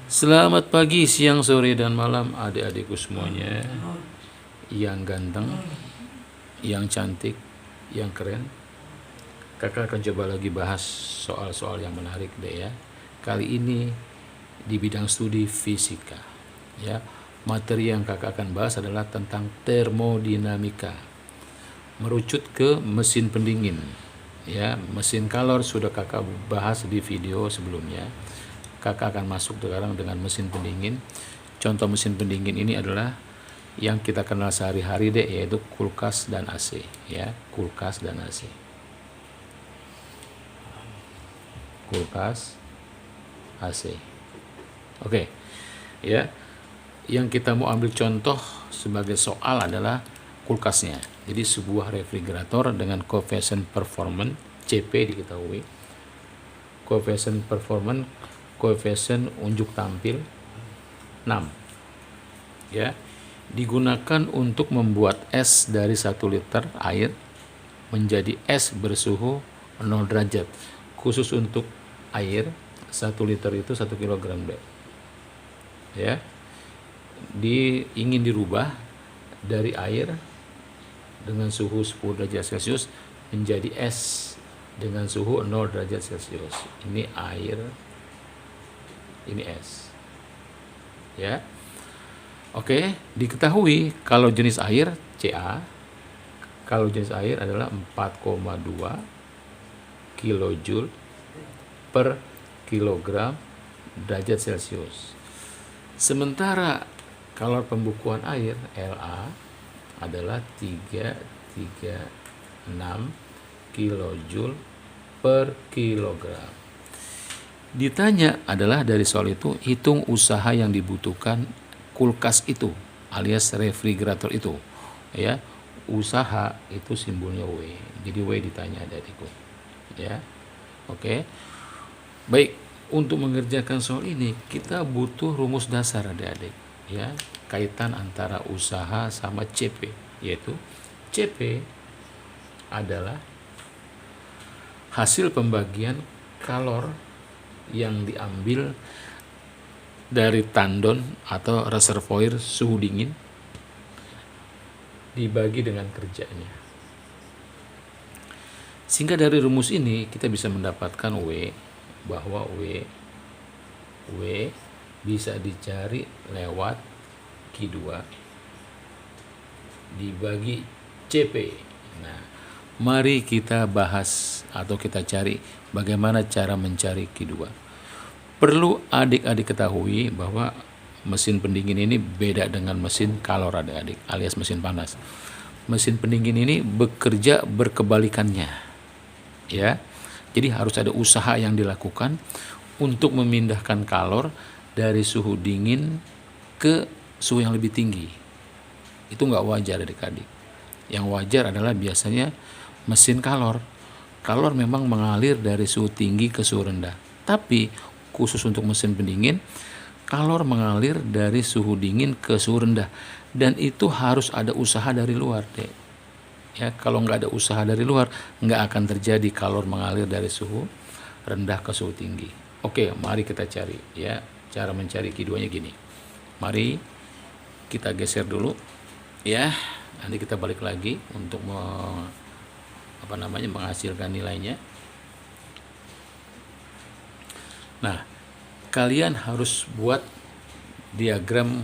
Selamat pagi, siang, sore, dan malam adik-adikku semuanya yang ganteng, yang cantik, yang keren. Kakak akan coba lagi bahas soal-soal yang menarik deh ya. Kali ini di bidang studi fisika ya. Materi yang kakak akan bahas adalah tentang termodinamika. Merucut ke mesin pendingin ya. Mesin kalor sudah kakak bahas di video sebelumnya. Kakak akan masuk sekarang dengan mesin pendingin. Contoh mesin pendingin ini adalah yang kita kenal sehari-hari deh, yaitu kulkas dan AC ya. Kulkas dan AC. Kulkas, AC. Oke. Ya. Yang kita mau ambil contoh sebagai soal adalah kulkasnya. Jadi sebuah refrigerator dengan koefisien performance CP diketahui. Koefisien performance, koefisien unjuk tampil 6 ya, digunakan untuk membuat es dari 1 liter air menjadi es bersuhu 0 derajat. Khusus untuk air 1 liter itu 1 kilogram deh ya. Ingin dirubah dari air dengan suhu 10 derajat Celcius menjadi es dengan suhu 0 derajat Celcius. Ini air, ini es ya. Oke, diketahui kalau jenis air Ca, kalau jenis air adalah 4,2 kilojoule per kilogram derajat Celcius. Sementara kalor pembukuan air La adalah 336 kilojoule per kilogram. Ditanya adalah dari soal itu, hitung usaha yang dibutuhkan kulkas itu alias refrigerator itu ya. Usaha itu simbolnya W, jadi W ditanya adikku ya. Oke, baik, untuk mengerjakan soal ini kita butuh rumus dasar adik-adik ya, kaitan antara usaha sama CP, yaitu CP adalah hasil pembagian kalor yang diambil dari tandon atau reservoir suhu dingin dibagi dengan kerjanya. Sehingga dari rumus ini kita bisa mendapatkan W, bahwa W bisa dicari lewat Q2 dibagi CP. Nah, mari kita bahas atau kita cari bagaimana cara mencari Q2. Perlu adik-adik ketahui bahwa mesin pendingin ini beda dengan mesin kalor adik-adik, alias mesin panas. Mesin pendingin ini bekerja berkebalikannya ya. Jadi harus ada usaha yang dilakukan untuk memindahkan kalor dari suhu dingin ke suhu yang lebih tinggi. Itu nggak wajar adik-adik. Yang wajar adalah biasanya mesin kalor. Kalor memang mengalir dari suhu tinggi ke suhu rendah. Tapi khusus untuk mesin pendingin, kalor mengalir dari suhu dingin ke suhu rendah. Dan itu harus ada usaha dari luar deh. Ya, kalau nggak ada usaha dari luar, nggak akan terjadi kalor mengalir dari suhu rendah ke suhu tinggi. Oke, mari kita cari ya. Cara mencari Q2-nya gini. Mari kita geser dulu ya. Nanti kita balik lagi untuk menghasilkan nilainya. Nah, kalian harus buat diagram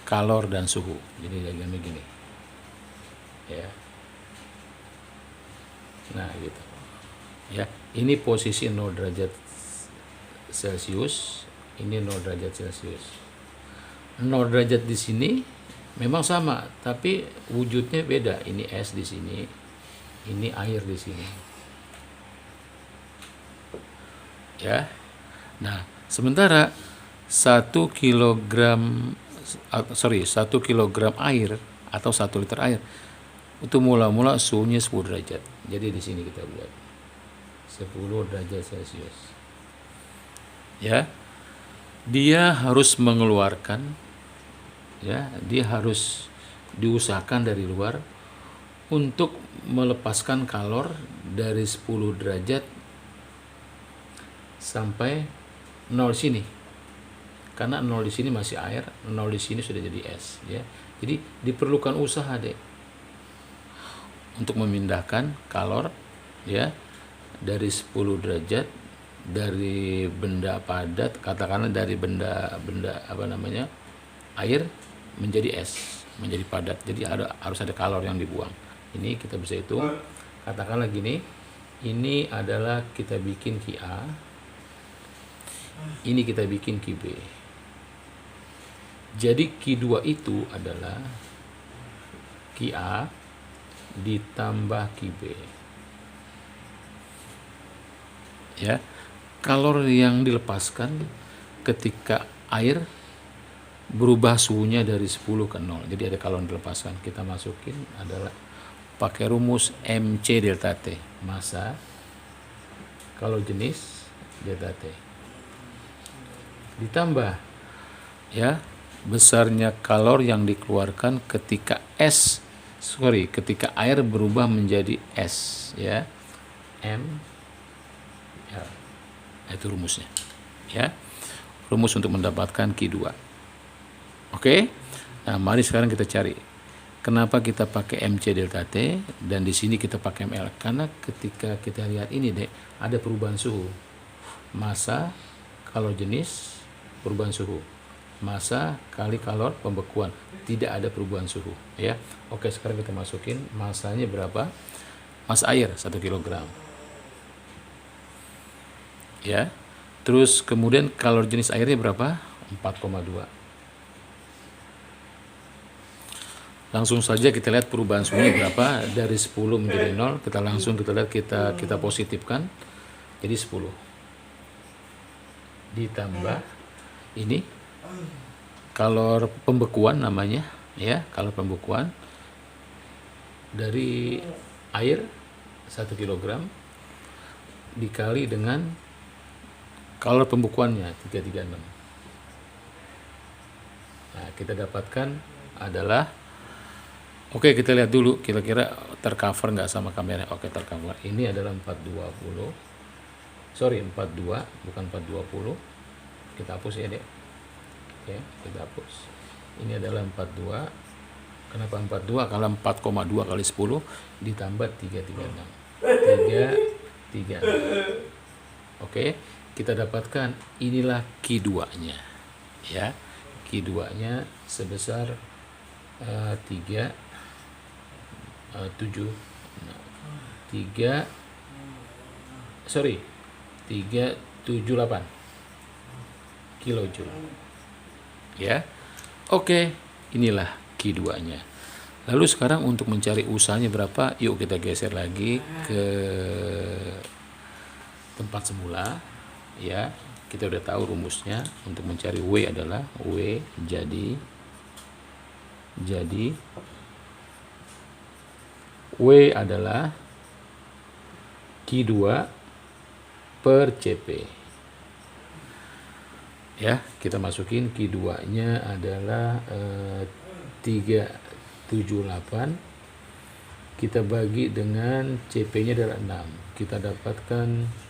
kalor dan suhu. Jadi diagramnya gini ya. Nah, gitu ya. Ini posisi 0 derajat Celcius, ini 0 derajat Celcius. 0 derajat di sini memang sama, tapi wujudnya beda. Ini es di sini, ini air di sini ya. Nah, sementara 1 kilogram air atau 1 liter air itu mula-mula suhunya 10 derajat. Jadi di sini kita buat 10 derajat Celcius. Ya. Dia harus mengeluarkan ya, dia harus diusahakan dari luar untuk melepaskan kalor dari 10 derajat sampai 0 sini karena 0 di sini masih air, 0 di sini sudah jadi es, ya. Jadi diperlukan usaha, Dek, untuk memindahkan kalor, ya, dari 10 derajat dari benda padat, katakanlah dari benda air menjadi es, menjadi padat. Jadi harus ada kalor yang dibuang. Ini kita bisa hitung, katakanlah gini, ini adalah kita bikin Ki A, ini kita bikin Ki B. Jadi Ki 2 itu adalah Ki A ditambah Ki B. Ya, kalor yang dilepaskan ketika air berubah suhunya dari 10 ke 0. Jadi ada kalor yang dilepaskan. Kita masukin adalah pakai rumus MC delta T, massa kalor jenis delta T, ditambah, ya, besarnya kalor yang dikeluarkan ketika ketika air berubah menjadi es, ya, M, ya, itu rumusnya, ya, rumus untuk mendapatkan Q2. Oke, nah mari sekarang kita cari kenapa kita pakai MC delta T dan di sini kita pakai ML, karena ketika kita lihat ini, Dek, ada perubahan suhu, massa kalor jenis perubahan suhu, massa kali kalor pembekuan, tidak ada perubahan suhu, ya. Oke, sekarang kita masukin massanya berapa, massa air 1 kg, ya. Terus kemudian kalor jenis airnya berapa, 4,2. Langsung saja kita lihat perubahan suhunya berapa, dari 10 menjadi 0, kita lihat, kita positifkan jadi 10 ditambah ini kalor pembekuan namanya, ya, kalor pembekuan dari air 1 kg dikali dengan kalor pembekuannya 336. Nah, kita dapatkan adalah, oke, kita lihat dulu kira-kira tercover nggak sama kamera. Oke, tercover. Ini adalah 420. Sorry, 42, bukan 420. Kita hapus ya, Dek. Oke, kita hapus. Ini adalah 42. Kenapa 42? Kalau 4,2 kali 10 ditambah 336. 336. Oke, kita dapatkan inilah Q2-nya. Ya. Q2-nya sebesar 378 kilojoule, ya. Oke, inilah Q2-nya. Lalu sekarang untuk mencari usahanya berapa, yuk kita geser lagi ke tempat semula, ya. Kita udah tahu rumusnya. Untuk mencari W adalah W jadi W adalah Q2 per CP. Ya, kita masukin Q2-nya adalah 378. Kita bagi dengan CP-nya adalah 6. Kita dapatkan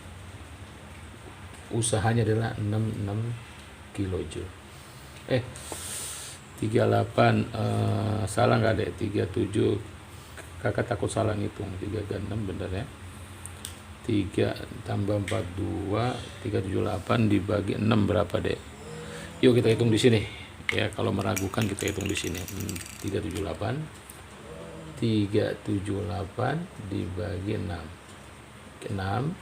usahanya adalah 66 kilojoule. 38, salah nggak, Dek? 37, kakak takut salah ngitung. 336 bener ya. 3 tambah 42, 378 dibagi 6 berapa, Dek? Yuk kita hitung di sini. Ya, kalau meragukan kita hitung di sini. 378 dibagi 6. 6.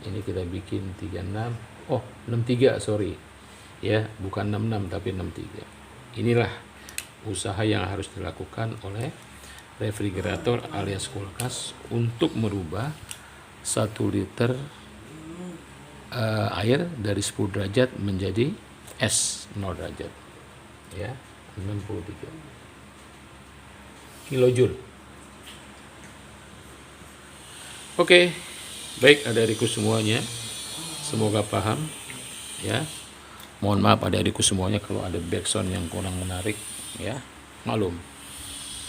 Ini kita bikin 36. Oh, 63, sorry. Ya, bukan 66 tapi 63. Inilah usaha yang harus dilakukan oleh refrigerator alias kulkas untuk merubah 1 liter air dari 10 derajat menjadi es 0 derajat, ya, 63 kilojoule. Oke, baik adik-adikku semuanya, semoga paham, ya. Mohon maaf adik-adikku semuanya kalau ada backsound yang kurang menarik, ya. Maklum,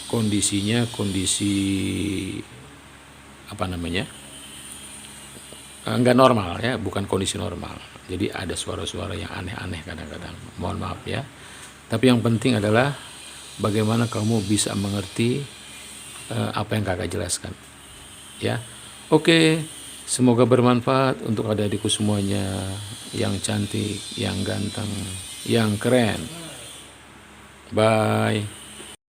kondisi apa namanya, nggak normal, ya, bukan kondisi normal. Jadi ada suara-suara yang aneh-aneh kadang-kadang. Mohon maaf ya. Tapi yang penting adalah bagaimana kamu bisa mengerti apa yang kakak jelaskan. Ya, oke. Semoga bermanfaat untuk adik-adikku semuanya yang cantik, yang ganteng, yang keren. Bye.